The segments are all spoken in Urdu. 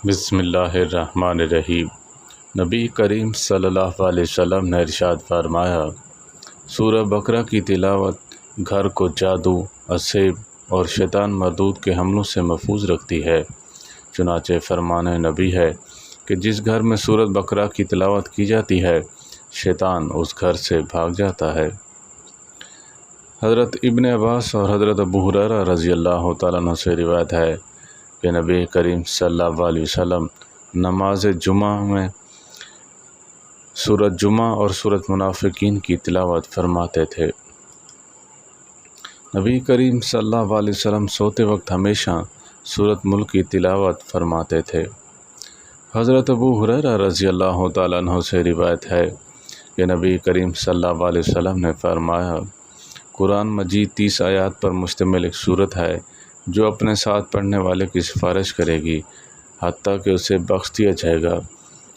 بسم اللہ الرحمن الرحیم۔ نبی کریم صلی اللہ علیہ وسلم نے ارشاد فرمایا، سورہ بقرہ کی تلاوت گھر کو جادو، عصیب اور شیطان مردود کے حملوں سے محفوظ رکھتی ہے۔ چنانچہ فرمان نبی ہے کہ جس گھر میں سورہ بقرہ کی تلاوت کی جاتی ہے، شیطان اس گھر سے بھاگ جاتا ہے۔ حضرت ابن عباس اور حضرت ابو ہریرہ رضی اللہ تعالیٰ عنہ سے روایت ہے کہ نبی کریم صلی اللہ علیہ وسلم نماز جمعہ میں سورۃ جمعہ اور سورۃ منافقین کی تلاوت فرماتے تھے۔ نبی کریم صلی اللہ علیہ وسلم سوتے وقت ہمیشہ سورۃ ملک کی تلاوت فرماتے تھے۔ حضرت ابو ہریرہ رضی اللہ تعالیٰ عنہ سے روایت ہے کہ نبی کریم صلی اللہ علیہ وسلم نے فرمایا، قرآن مجید 30 آیات پر مشتمل ایک سورت ہے جو اپنے ساتھ پڑھنے والے کی سفارش کرے گی حتیٰ کہ اسے بخش دیا جائے گا۔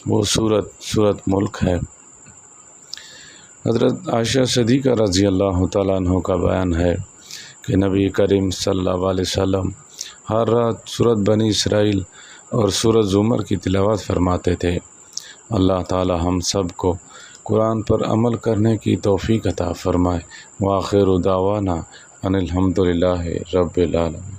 وہ سورۃ ملک ہے۔ حضرت عائشہ صدیقہ رضی اللہ تعالیٰ عنہ کا بیان ہے کہ نبی کریم صلی اللہ علیہ وسلم ہر رات سورۃ بنی اسرائیل اور سورۃ زمر کی تلاوت فرماتے تھے۔ اللہ تعالی ہم سب کو قرآن پر عمل کرنے کی توفیق عطا فرمائے۔ وآخر دعوانا ان الحمد للہ رب العالمین۔